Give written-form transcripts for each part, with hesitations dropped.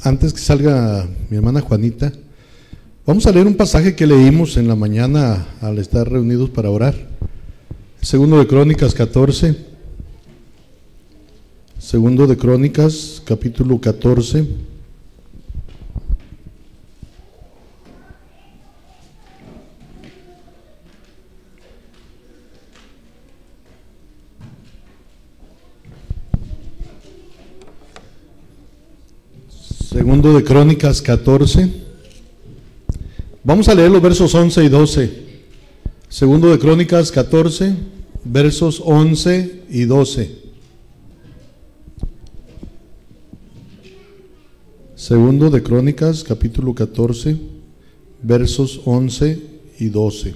Antes que salga mi hermana Juanita, vamos a leer un pasaje que leímos en la mañana al estar reunidos para orar. Segundo de Crónicas 14. Segundo de Crónicas, capítulo 14. Segundo de Crónicas 14. Vamos a leer los versos 11 y 12. Segundo de Crónicas 14, versos 11 y 12. Segundo de Crónicas, capítulo 14, versos 11 y 12.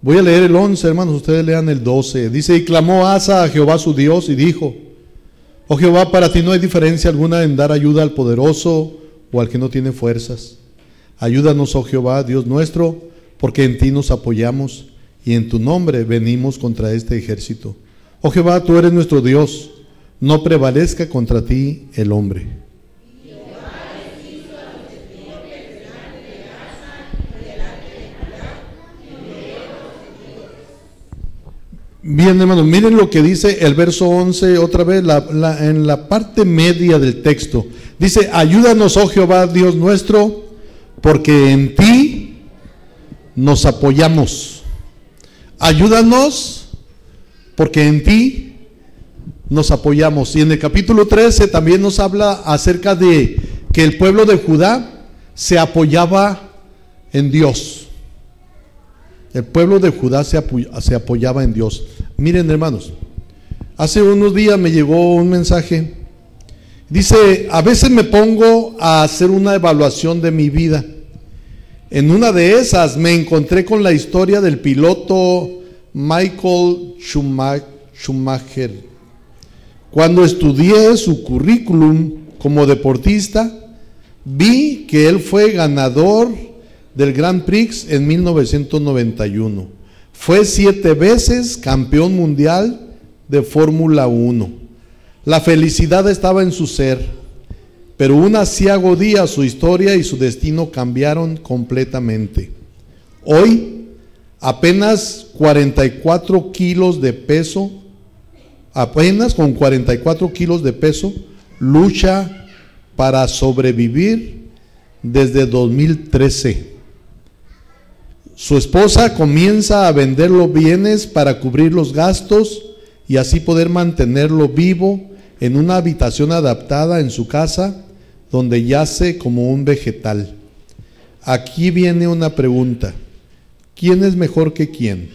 Voy a leer el 11, hermanos, ustedes lean el 12. Dice: y clamó Asa a Jehová su Dios y dijo: oh Jehová, para ti no hay diferencia alguna en dar ayuda al poderoso o al que no tiene fuerzas. Ayúdanos, oh Jehová, Dios nuestro, porque en ti nos apoyamos y en tu nombre venimos contra este ejército. Oh Jehová, tú eres nuestro Dios, no prevalezca contra ti el hombre. Bien, hermanos, miren lo que dice el verso 11, otra vez, en la parte media del texto. Dice: ayúdanos, oh Jehová, Dios nuestro, porque en ti nos apoyamos. Ayúdanos, porque en ti nos apoyamos. Y en el capítulo 13 también nos habla acerca de que el pueblo de Judá se apoyaba en Dios. El pueblo de Judá se apoyaba en Dios. Miren, hermanos, hace unos días me llegó un mensaje. Dice: a veces me pongo a hacer una evaluación de mi vida. En una de esas me encontré con la historia del piloto Michael Schumacher. Cuando estudié su currículum como deportista, vi que él fue ganador del Grand Prix en 1991. Fue 7 veces campeón mundial de Fórmula 1. La felicidad estaba en su ser, pero un aciago día su historia y su destino cambiaron completamente. Hoy, apenas 44 kilos de peso, apenas con 44 kilos de peso, lucha para sobrevivir desde 2013. Su esposa comienza a vender los bienes para cubrir los gastos y así poder mantenerlo vivo en una habitación adaptada en su casa donde yace como un vegetal. Aquí viene una pregunta: ¿quién es mejor que quién?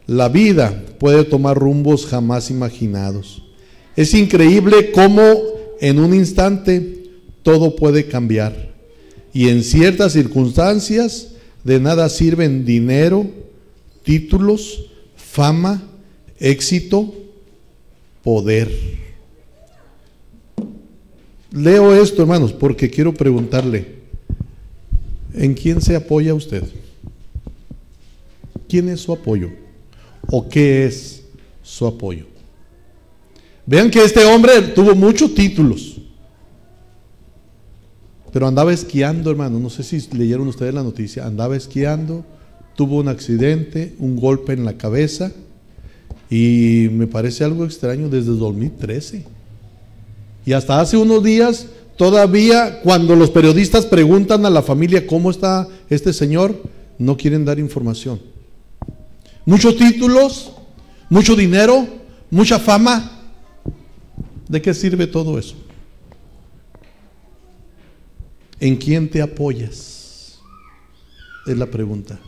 La vida puede tomar rumbos jamás imaginados. Es increíble cómo en un instante todo puede cambiar, y en ciertas circunstancias de nada sirven dinero, títulos, fama, éxito, poder. Leo esto, hermanos, porque quiero preguntarle: ¿en quién se apoya usted? ¿Quién es su apoyo? ¿O qué es su apoyo? Vean que este hombre tuvo muchos títulos, pero andaba esquiando, hermano. No sé si leyeron ustedes la noticia. Andaba esquiando, tuvo un accidente, un golpe en la cabeza, y me parece algo extraño, desde 2013. Y hasta hace unos días, todavía cuando los periodistas preguntan a la familia cómo está este señor, no quieren dar información. Muchos títulos, mucho dinero, mucha fama. ¿De qué sirve todo eso? ¿En quién te apoyas? Es la pregunta.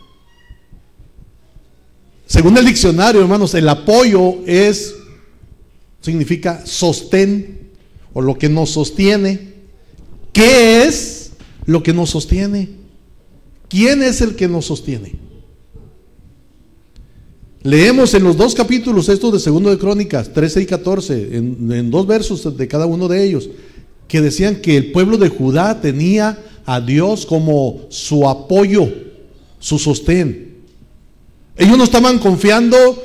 Según el diccionario, hermanos, el apoyo significa sostén, o lo que nos sostiene. ¿Qué es lo que nos sostiene? ¿Quién es el que nos sostiene? Leemos en los 2 capítulos estos de Segundo de Crónicas, 13 y 14, en 2 versos de cada uno de ellos, que decían que el pueblo de Judá tenía a Dios como su apoyo, su sostén. Ellos no estaban confiando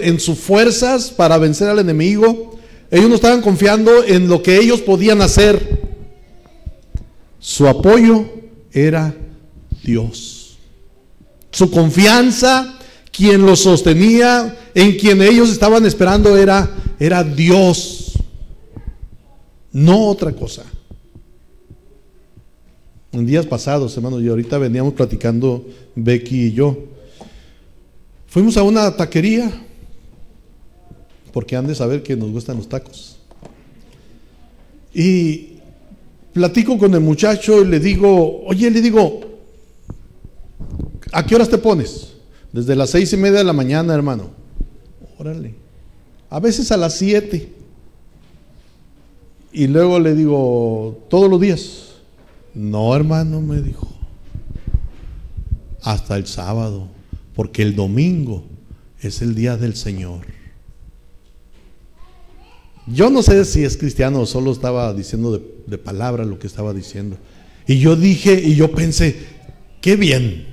en sus fuerzas para vencer al enemigo. Ellos no estaban confiando en lo que ellos podían hacer. Su apoyo era Dios. Su confianza, quien los sostenía, en quien ellos estaban esperando era Dios, no otra cosa. En días pasados, hermanos, y ahorita veníamos platicando Becky y yo, fuimos a una taquería, porque han de saber que nos gustan los tacos. Y platico con el muchacho y le digo, oye, ¿a qué horas te pones? Desde las 6:30 de la mañana, hermano. Órale. A veces a las 7. Y luego le digo, ¿todos los días? No, hermano, me dijo. Hasta el sábado, porque el domingo es el día del Señor. Yo no sé si es cristiano o solo estaba diciendo de palabra lo que estaba diciendo. Y yo dije, y yo pensé, qué bien,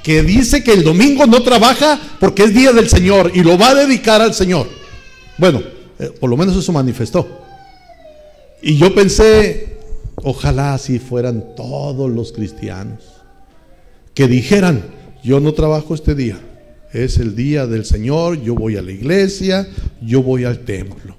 que dice que el domingo no trabaja porque es día del Señor y lo va a dedicar al Señor. Bueno, por lo menos eso manifestó. Y yo pensé, ojalá así fueran todos los cristianos, que dijeran, yo no trabajo este día, es el día del Señor, yo voy a la iglesia, yo voy al templo.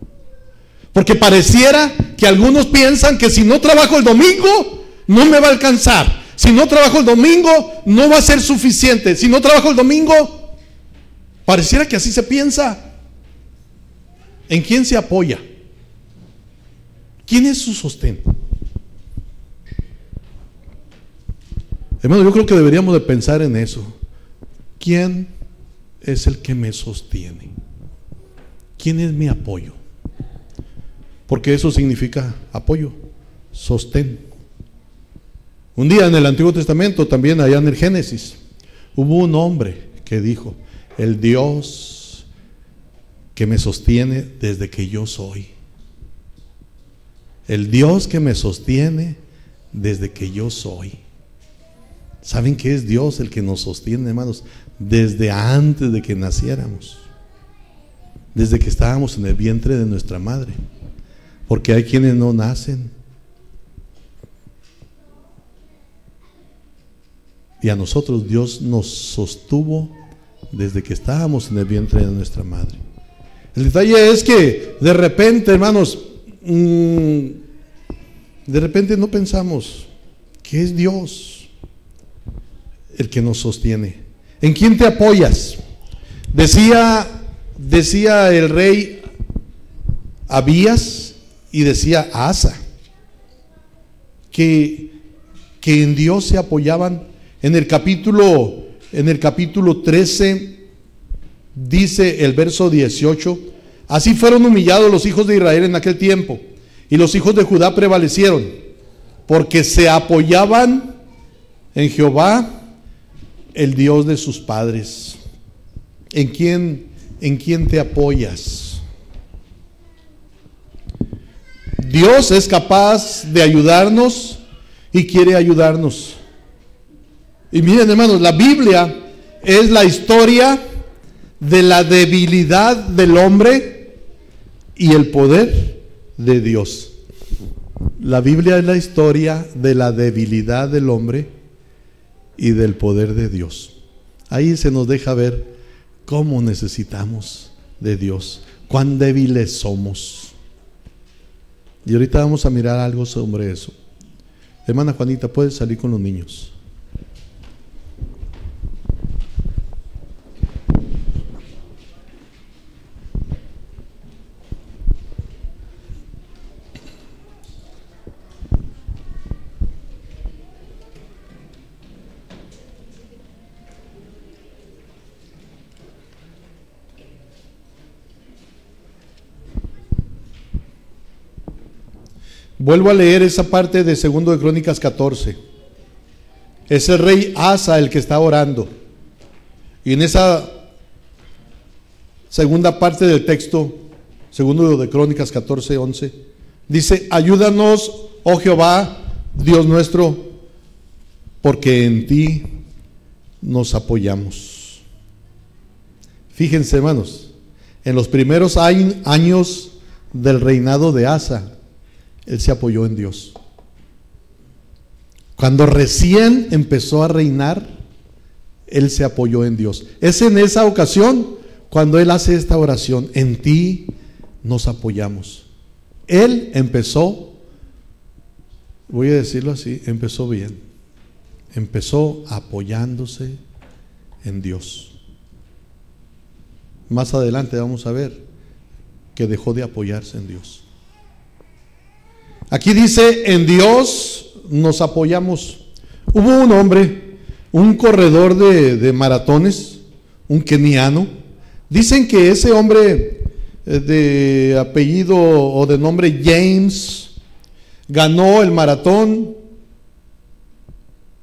Porque pareciera que algunos piensan que si no trabajo el domingo, no me va a alcanzar. Si no trabajo el domingo, no va a ser suficiente. Si no trabajo el domingo, pareciera que así se piensa. ¿En quién se apoya? ¿Quién es su sostén? Hermano, yo creo que deberíamos de pensar en eso. ¿Quién es el que me sostiene? ¿Quién es mi apoyo? Porque eso significa apoyo, sostén. Un día en el Antiguo Testamento, también allá en el Génesis, hubo un hombre que dijo, el Dios que me sostiene desde que yo soy. El Dios que me sostiene desde que yo soy. ¿Saben qué es Dios el que nos sostiene, hermanos? Desde antes de que naciéramos, desde que estábamos en el vientre de nuestra madre, porque hay quienes no nacen y a nosotros Dios nos sostuvo desde que estábamos en el vientre de nuestra madre. El detalle es que de repente, hermanos, de repente no pensamos que es Dios el que nos sostiene. ¿En quién te apoyas? Decía el rey Abías y decía Asa que en Dios se apoyaban. En el capítulo 13 dice el verso 18: así fueron humillados los hijos de Israel en aquel tiempo, y los hijos de Judá prevalecieron, porque se apoyaban en Jehová, el Dios de sus padres. ¿En quién te apoyas? Dios es capaz de ayudarnos y quiere ayudarnos. Y miren, hermanos, la Biblia es la historia de la debilidad del hombre y el poder de Dios. La Biblia es la historia de la debilidad del hombre y del poder de Dios. Ahí se nos deja ver cómo necesitamos de Dios, cuán débiles somos. Y ahorita vamos a mirar algo sobre eso. Hermana Juanita, ¿puedes salir con los niños? Vuelvo a leer esa parte de 2 de Crónicas 14. Es el rey Asa el que está orando. Y en esa segunda parte del texto, 2 de Crónicas 14, 11, dice: ayúdanos, oh Jehová, Dios nuestro, porque en ti nos apoyamos. Fíjense, hermanos, En los primeros años del reinado de Asa, él se apoyó en Dios. Cuando recién empezó a reinar, él se apoyó en Dios. Es en esa ocasión cuando él hace esta oración: en ti nos apoyamos. Él empezó, voy a decirlo así, empezó bien. Empezó apoyándose en Dios. Más adelante vamos a ver que dejó de apoyarse en Dios. Aquí dice: en Dios nos apoyamos. Hubo un hombre, un corredor de maratones, un keniano. Dicen que ese hombre de apellido o de nombre James ganó el maratón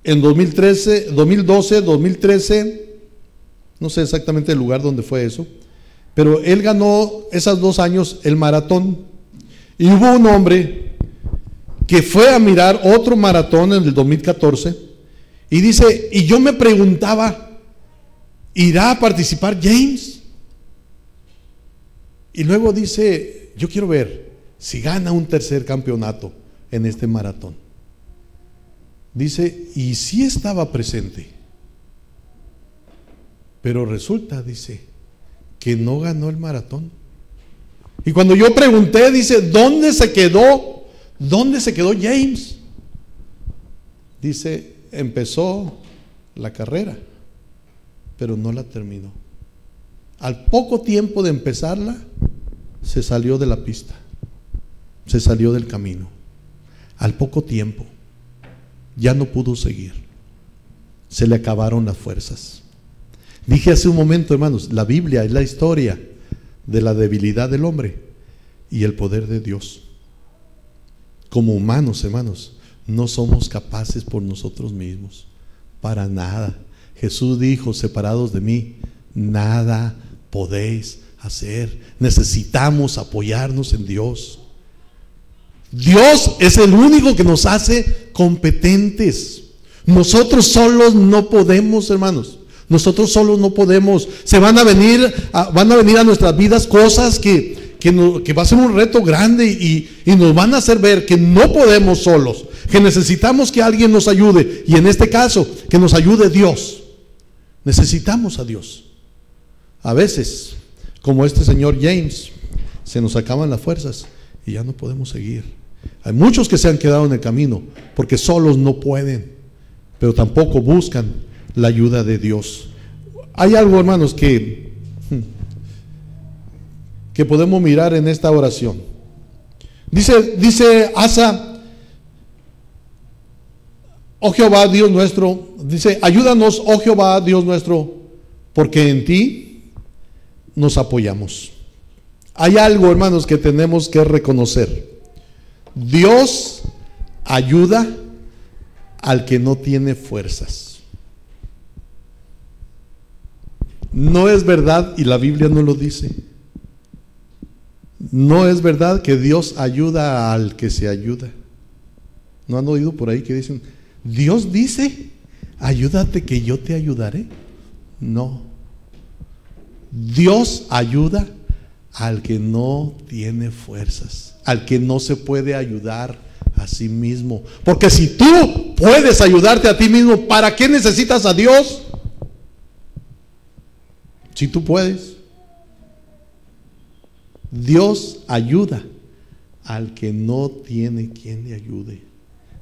en 2012, 2013, no sé exactamente el lugar donde fue eso, pero él ganó esos 2 años el maratón. Y hubo un hombre que fue a mirar otro maratón en el 2014 y dice, y yo me preguntaba, ¿irá a participar James? Y luego dice, yo quiero ver si gana un tercer campeonato en este maratón. Dice, y sí estaba presente, pero resulta, dice, que no ganó el maratón. Y cuando yo pregunté, dice, ¿dónde se quedó James? Dice, empezó la carrera, pero no la terminó. Al poco tiempo de empezarla, se salió de la pista, se salió del camino. Al poco tiempo, ya no pudo seguir. Se le acabaron las fuerzas. Dije hace un momento, hermanos, la Biblia es la historia de la debilidad del hombre y el poder de Dios. Como humanos, hermanos, no somos capaces por nosotros mismos, para nada. Jesús dijo, separados de mí, nada podéis hacer. Necesitamos apoyarnos en Dios. Dios es el único que nos hace competentes. Nosotros solos no podemos, hermanos. Nosotros solos no podemos. Van a venir a nuestras vidas cosas que va a ser un reto grande y nos van a hacer ver que no podemos solos, que necesitamos que alguien nos ayude, y en este caso, que nos ayude Dios. Necesitamos a Dios. A veces, como este señor James, se nos acaban las fuerzas y ya no podemos seguir. Hay muchos que se han quedado en el camino porque solos no pueden, pero tampoco buscan la ayuda de Dios. Hay algo, hermanos, que podemos mirar en esta oración. Dice Asa, oh Jehová Dios nuestro, dice, ayúdanos, oh Jehová Dios nuestro, porque en ti nos apoyamos. Hay algo, hermanos, que tenemos que reconocer. Dios ayuda al que no tiene fuerzas. No es verdad, y la Biblia no lo dice, no es verdad que Dios ayuda al que se ayuda. ¿No han oído por ahí que dicen, Dios dice, ayúdate que yo te ayudaré? No. Dios ayuda al que no tiene fuerzas, al que no se puede ayudar a sí mismo. Porque si tú puedes ayudarte a ti mismo, ¿para qué necesitas a Dios? Si tú puedes. Dios ayuda al que no tiene quien le ayude.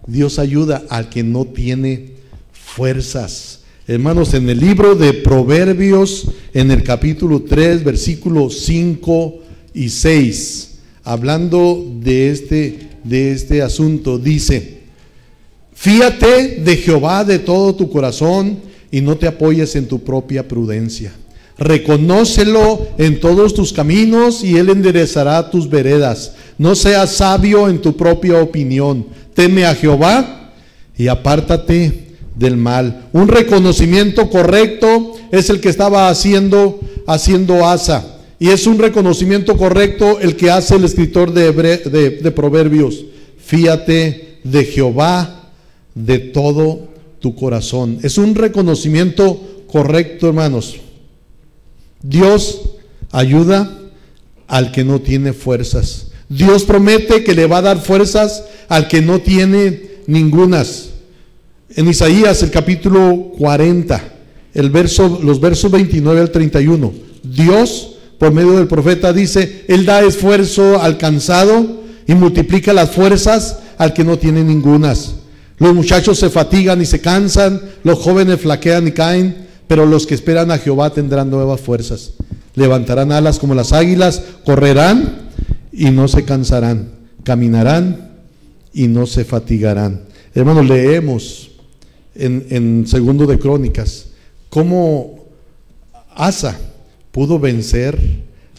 Dios ayuda al que no tiene fuerzas. Hermanos, en el libro de Proverbios, en el capítulo 3, versículos 5 y 6, hablando de este asunto, dice, fíate de Jehová de todo tu corazón y no te apoyes en tu propia prudencia. Reconócelo en todos tus caminos y Él enderezará tus veredas. No seas sabio en tu propia opinión. Teme a Jehová y apártate del mal. Un reconocimiento correcto es el que estaba haciendo Asa, y es un reconocimiento correcto el que hace el escritor de Proverbios. Fíate de Jehová de todo tu corazón. Es un reconocimiento correcto, hermanos. Dios ayuda al que no tiene fuerzas. Dios promete que le va a dar fuerzas al que no tiene ningunas. En Isaías, el capítulo 40, los versos 29 al 31, Dios, por medio del profeta, dice: Él da esfuerzo al cansado y multiplica las fuerzas al que no tiene ningunas. Los muchachos se fatigan y se cansan, los jóvenes flaquean y caen, pero los que esperan a Jehová tendrán nuevas fuerzas. Levantarán alas como las águilas, correrán y no se cansarán, caminarán y no se fatigarán. Hermanos, leemos en Segundo de Crónicas cómo Asa pudo vencer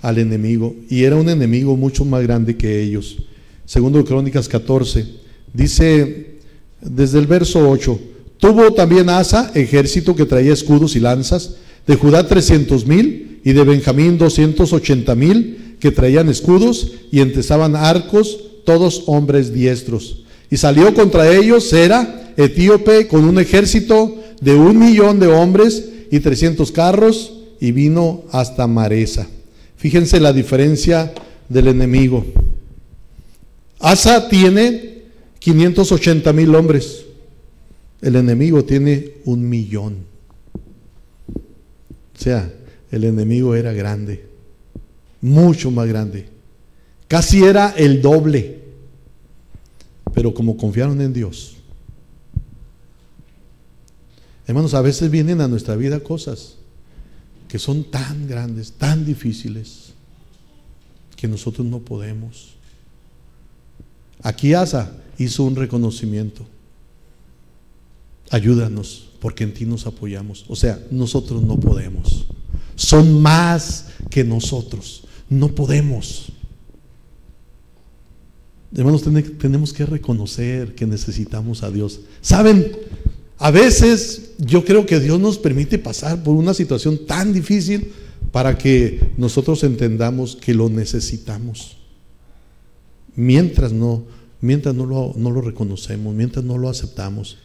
al enemigo, y era un enemigo mucho más grande que ellos. Segundo de Crónicas 14 dice desde el verso 8: tuvo también Asa ejército que traía escudos y lanzas, de Judá 300,000 y de Benjamín 280,000 que traían escudos y entesaban arcos, todos hombres diestros. Y salió contra ellos Sera, etíope, con un ejército de 1,000,000 de hombres y 300 carros, y vino hasta Maresa. Fíjense la diferencia del enemigo. Asa tiene 580,000 hombres. El enemigo tiene 1,000,000. O sea, el enemigo era grande, mucho más grande. Casi era el doble. Pero como confiaron en Dios. Hermanos, a veces vienen a nuestra vida cosas que son tan grandes, tan difíciles, que nosotros no podemos. Aquí Asa hizo un reconocimiento: ayúdanos, porque en ti nos apoyamos. O sea, nosotros no podemos. Son más que nosotros. No podemos. Hermanos, tenemos que reconocer que necesitamos a Dios. ¿Saben? A veces yo creo que Dios nos permite pasar por una situación tan difícil para que nosotros entendamos que lo necesitamos. Mientras no lo reconocemos, mientras no lo aceptamos.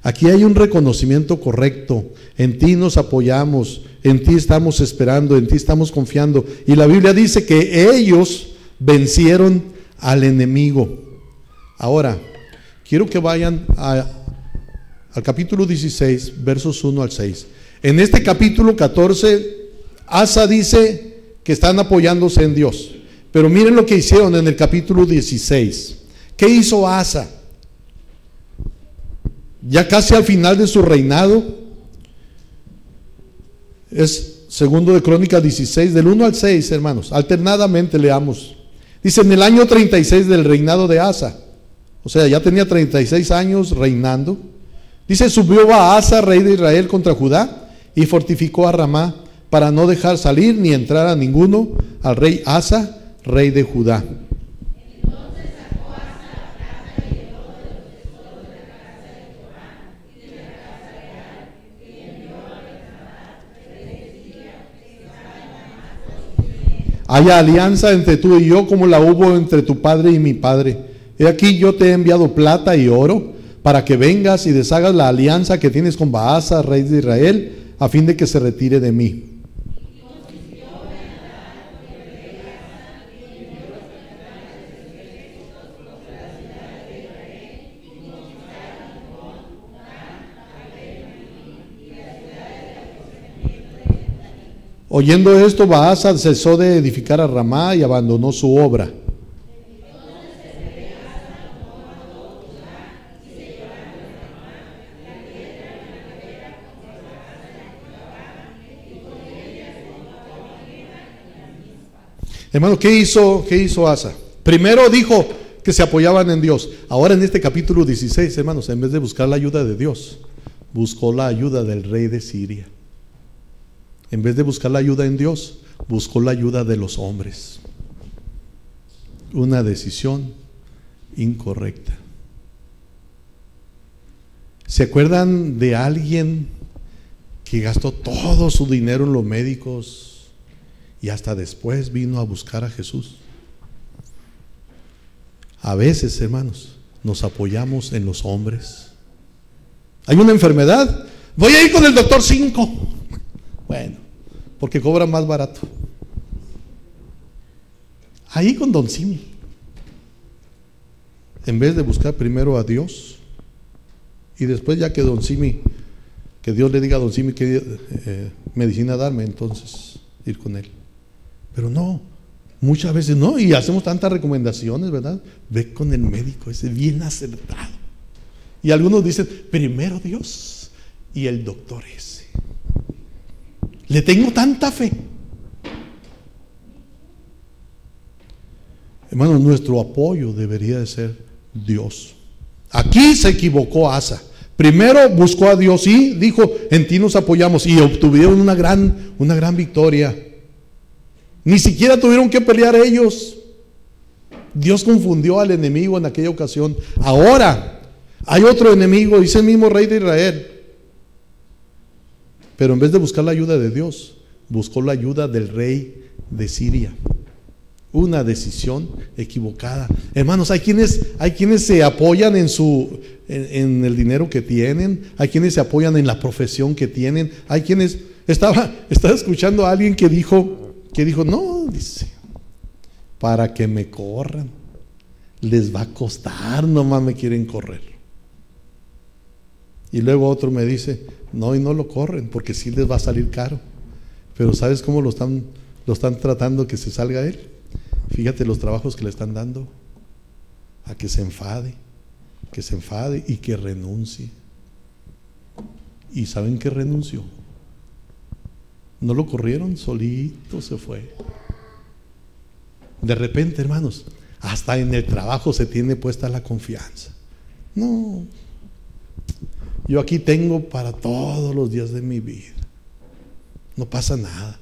Aquí hay un reconocimiento correcto: en ti nos apoyamos, en ti estamos esperando, en ti estamos confiando. Y la Biblia dice que ellos vencieron al enemigo. Ahora, quiero que vayan al capítulo 16, versos 1 al 6. En este capítulo 14, Asa dice que están apoyándose en Dios. Pero miren lo que hicieron en el capítulo 16. ¿Qué hizo Asa? Ya casi al final de su reinado, es Segundo de Crónicas 16, del 1 al 6, hermanos, alternadamente leamos. Dice: en el año 36 del reinado de Asa, o sea, ya tenía 36 años reinando. Dice: subió a Asa, rey de Israel, contra Judá, y fortificó a Ramá, para no dejar salir ni entrar a ninguno al rey Asa, rey de Judá. Haya alianza entre tú y yo como la hubo entre tu padre y mi padre. He aquí, yo te he enviado plata y oro para que vengas y deshagas la alianza que tienes con Baasa, rey de Israel, a fin de que se retire de mí. Oyendo esto, Baasa cesó de edificar a Ramá y abandonó su obra. Hermano, ¿qué hizo Asa? Primero dijo que se apoyaban en Dios. Ahora en este capítulo 16, hermanos, en vez de buscar la ayuda de Dios, buscó la ayuda del rey de Siria. En vez de buscar la ayuda en Dios, buscó la ayuda de los hombres. Una decisión incorrecta. ¿Se acuerdan de alguien que gastó todo su dinero en los médicos y hasta después vino a buscar a Jesús? A veces, hermanos, nos apoyamos en los hombres. Hay una enfermedad, voy a ir con el doctor 5. Bueno, porque cobra más barato. ahí con Don Simi. En vez de buscar primero a Dios y después ya que Don Simi, que Dios le diga a Don Simi qué medicina darme, entonces ir con él. Pero no, muchas veces no, y hacemos tantas recomendaciones, ¿verdad? Ve con el médico, ese bien acertado. Y algunos dicen, primero Dios y el doctor ese. Le tengo tanta fe. Hermanos, nuestro apoyo debería de ser Dios. Aquí se equivocó Asa. Primero buscó a Dios y dijo, en ti nos apoyamos, y obtuvieron una gran victoria. Ni siquiera tuvieron que pelear ellos. Dios confundió al enemigo en aquella ocasión. Ahora hay otro enemigo, dice el mismo rey de Israel. Pero en vez de buscar la ayuda de Dios, buscó la ayuda del rey de Siria. Una decisión equivocada. Hermanos, hay quienes se apoyan en el dinero que tienen, hay quienes se apoyan en la profesión que tienen, hay quienes estaba escuchando a alguien que dijo, no, dice, para que me corran, les va a costar, nomás me quieren correr. Y luego otro me dice, no, y no lo corren, porque sí les va a salir caro. Pero ¿sabes cómo lo están tratando que se salga él? Fíjate los trabajos que le están dando, a que se enfade y que renuncie. ¿Y saben qué renunció? No lo corrieron, solito se fue. De repente, hermanos, hasta en el trabajo se tiene puesta la confianza. No, yo aquí tengo para todos los días de mi vida. No pasa nada.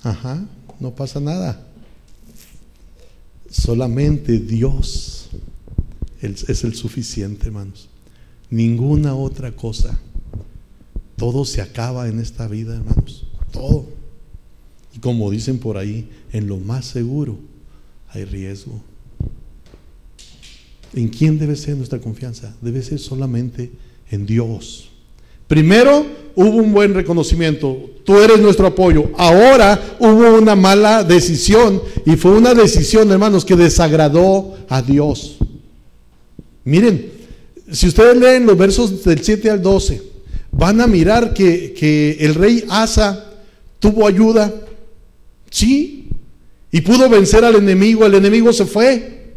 Ajá, no pasa nada. Solamente Dios es el suficiente, hermanos. Ninguna otra cosa. Todo se acaba en esta vida, hermanos. Todo. Y como dicen por ahí, en lo más seguro hay riesgo. ¿En quién debe ser nuestra confianza? Debe ser solamente en Dios. Primero hubo un buen reconocimiento, tú eres nuestro apoyo. Ahora hubo una mala decisión, y fue una decisión, hermanos, que desagradó a Dios. Miren, si ustedes leen los versos del 7 al 12, van a mirar que el rey Asa tuvo ayuda, sí, y pudo vencer al enemigo. El enemigo se fue,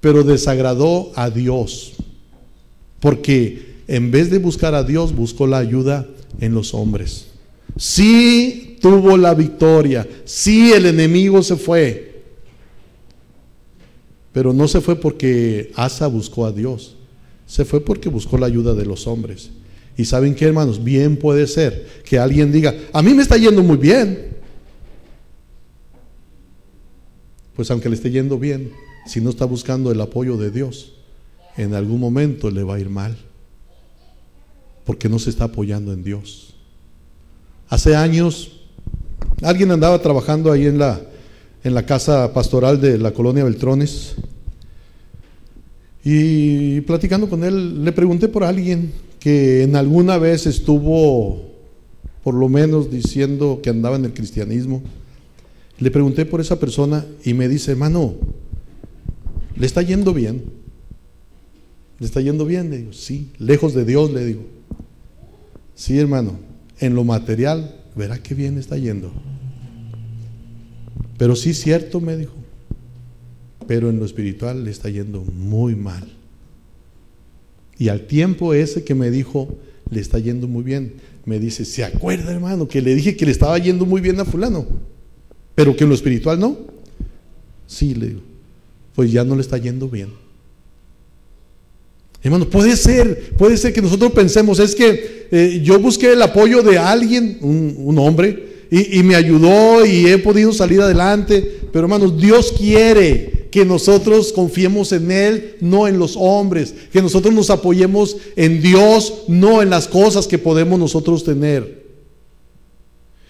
pero desagradó a Dios, porque en vez de buscar a Dios, buscó la ayuda en los hombres. Sí tuvo la victoria, sí el enemigo se fue, pero no se fue porque Asa buscó a Dios, se fue porque buscó la ayuda de los hombres. Y ¿saben qué, hermanos? Bien puede ser que alguien diga, a mí me está yendo muy bien. Pues aunque le esté yendo bien, si no está buscando el apoyo de Dios, en algún momento le va a ir mal, porque no se está apoyando en Dios. Hace años alguien andaba trabajando ahí en la casa pastoral de la colonia Beltrones, y platicando con él le pregunté por alguien que en alguna vez estuvo por lo menos diciendo que andaba en el cristianismo. Le pregunté por esa persona y me dice, hermano, ¿le está yendo bien? ¿Le está yendo bien? Le digo, sí. Lejos de Dios, le digo. Sí, hermano, en lo material, verá qué bien está yendo. Pero sí, cierto, me dijo, pero en lo espiritual le está yendo muy mal. Y al tiempo ese que me dijo, le está yendo muy bien, me dice, ¿se acuerda, hermano, que le dije que le estaba yendo muy bien a fulano, pero que en lo espiritual no? Sí, le digo, pues ya no le está yendo bien. Hermano, puede ser que nosotros pensemos, es que yo busqué el apoyo de alguien, un hombre, y me ayudó y he podido salir adelante. Pero hermanos, Dios quiere que nosotros confiemos en Él, no en los hombres, que nosotros nos apoyemos en Dios, no en las cosas que podemos nosotros tener.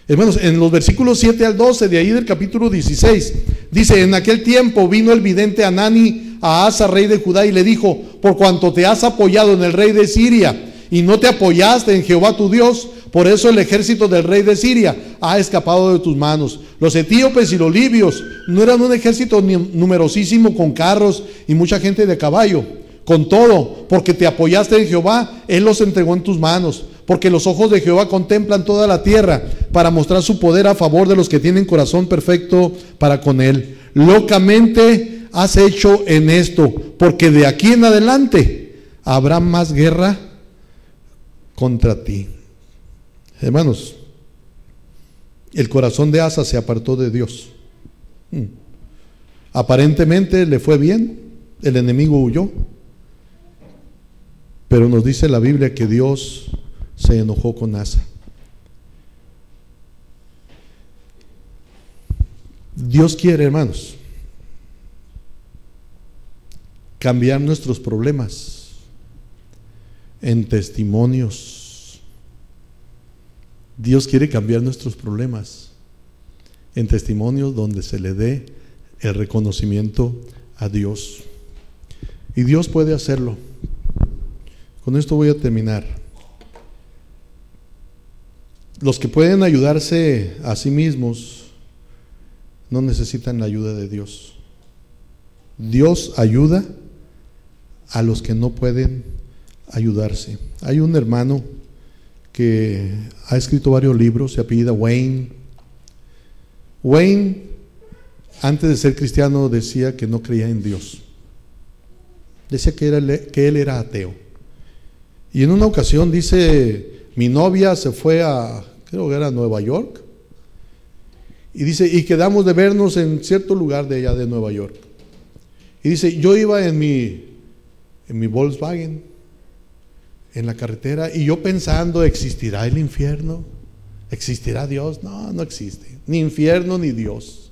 Hermanos, en los versículos 7 al 12 de ahí del capítulo 16, dice, en aquel tiempo vino el vidente Hanani a Asa, rey de Judá, y le dijo, por cuanto te has apoyado en el rey de Siria y no te apoyaste en Jehová tu Dios, Por eso el ejército del rey de Siria ha escapado de tus manos. Los etíopes y los libios no eran un ejército numerosísimo con carros y mucha gente de caballo. Con todo, porque te apoyaste en Jehová, Él los entregó en tus manos. Porque los ojos de Jehová contemplan toda la tierra para mostrar su poder a favor de los que tienen corazón perfecto para con Él. Locamente has hecho en esto, porque de aquí en adelante habrá más guerra contra ti. Hermanos, el corazón de Asa se apartó de Dios. Aparentemente le fue bien, el enemigo huyó, pero nos dice la Biblia que Dios se enojó con Asa. Dios quiere, hermanos, cambiar nuestros problemas en testimonios. Dios quiere cambiar nuestros problemas en testimonios donde se le dé el reconocimiento a Dios. Y Dios puede hacerlo. Con esto voy a terminar. Los que pueden ayudarse a sí mismos no necesitan la ayuda de Dios. Dios ayuda a los que no pueden ayudarse. Hay un hermano que ha escrito varios libros, se apellida Wayne. Wayne, antes de ser cristiano, decía que no creía en Dios. Decía que él era ateo. Y en una ocasión dice: mi novia se fue creo que era Nueva York, y dice, y quedamos de vernos en cierto lugar de allá de Nueva York. Y dice, yo iba en mi Volkswagen, en la carretera, y yo pensando, ¿existirá el infierno? ¿Existirá Dios? No, no existe, ni infierno ni Dios,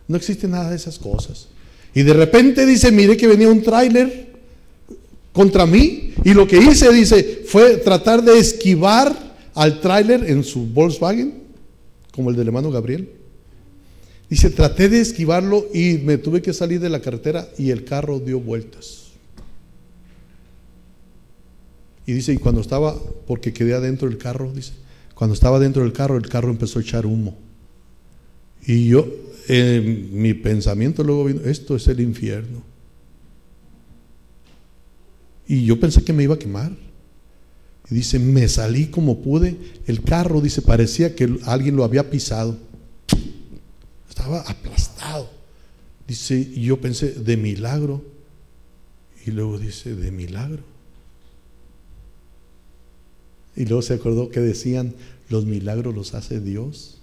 no existe nada de esas cosas. Y de repente dice, miré que venía un tráiler contra mí, y lo que hice, dice, fue tratar de esquivar al tráiler en su Volkswagen, como el del hermano Gabriel. Dice, traté de esquivarlo y me tuve que salir de la carretera y el carro dio vueltas. Y dice, y cuando estaba, porque quedé adentro del carro, dice, cuando estaba dentro del carro, el carro empezó a echar humo. Y yo, mi pensamiento luego vino, esto es el infierno. Y yo pensé que me iba a quemar. Y dice, me salí como pude. El carro, dice, parecía que alguien lo había pisado. Estaba aplastado. Dice, y yo pensé, de milagro. Y luego dice, de milagro. Y luego se acordó que decían, los milagros los hace Dios.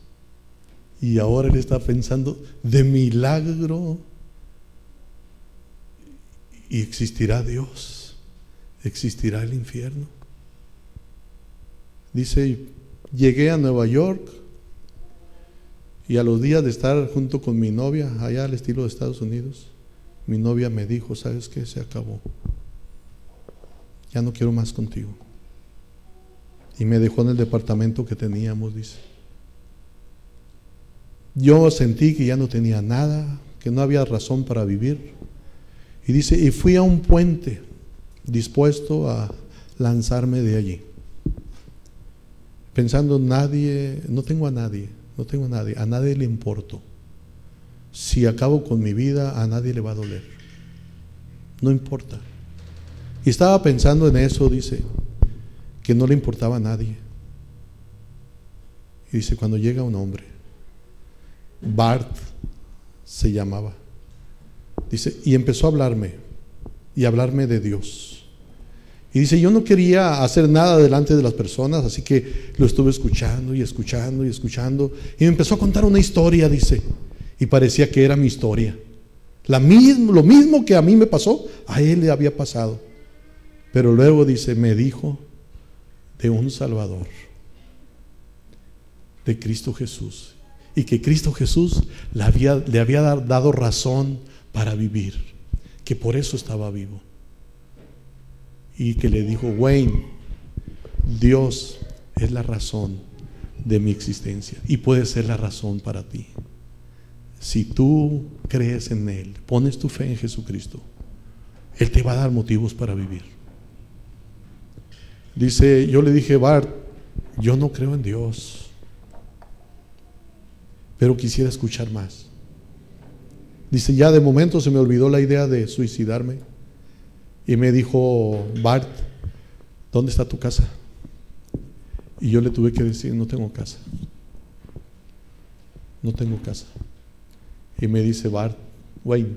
Y ahora él está pensando, de milagro. Y existirá Dios, existirá el infierno. Dice, llegué a Nueva York y a los días de estar junto con mi novia, allá al estilo de Estados Unidos, mi novia me dijo, ¿sabes qué? Se acabó. Ya no quiero más contigo. Y me dejó en el departamento que teníamos, dice. Yo sentí que ya no tenía nada, que no había razón para vivir. Y dice, y fui a un puente dispuesto a lanzarme de allí. Pensando, no tengo a nadie, a nadie le importo. Si acabo con mi vida, a nadie le va a doler. No importa. Y estaba pensando en eso, dice, que no le importaba a nadie. Y dice, cuando llega un hombre, Bart se llamaba, dice, y empezó a hablarme de Dios. Y dice, yo no quería hacer nada delante de las personas, así que lo estuve escuchando y escuchando y escuchando, y me empezó a contar una historia, dice, y parecía que era mi historia. Lo mismo que a mí me pasó, a él le había pasado. Pero luego dice, me dijo de un Salvador, de Cristo Jesús, y que Cristo Jesús le había dado razón para vivir, que por eso estaba vivo. Y que le dijo, Wayne, Dios es la razón de mi existencia y puede ser la razón para ti. Si tú crees en Él, pones tu fe en Jesucristo, Él te va a dar motivos para vivir. Dice, yo le dije, Bart, yo no creo en Dios, pero quisiera escuchar más. Dice, ya de momento se me olvidó la idea de suicidarme. Y me dijo, Bart, ¿dónde está tu casa? Y yo le tuve que decir, no tengo casa. No tengo casa. Y me dice, Bart, Wayne,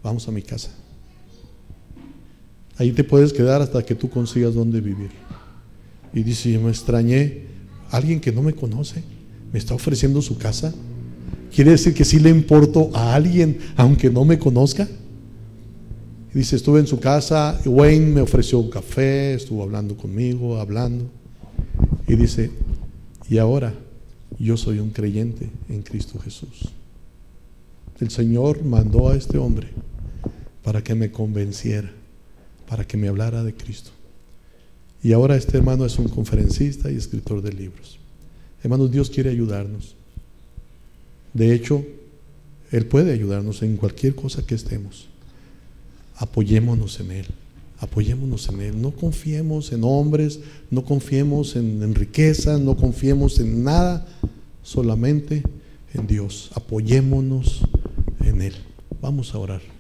vamos a mi casa. Ahí te puedes quedar hasta que tú consigas dónde vivir. Y dice, me extrañé, alguien que no me conoce me está ofreciendo su casa. ¿Quiere decir que sí le importo a alguien aunque no me conozca? Y dice, estuve en su casa, Wayne me ofreció un café, estuvo hablando conmigo, hablando. Y dice, y ahora yo soy un creyente en Cristo Jesús. El Señor mandó a este hombre para que me convenciera, para que me hablara de Cristo. Y ahora este hermano es un conferencista y escritor de libros. Hermanos, Dios quiere ayudarnos. De hecho, Él puede ayudarnos en cualquier cosa que estemos. Apoyémonos en Él. Apoyémonos en Él. No confiemos en hombres, no confiemos en riquezas, no confiemos en nada, solamente en Dios. Apoyémonos en Él. Vamos a orar.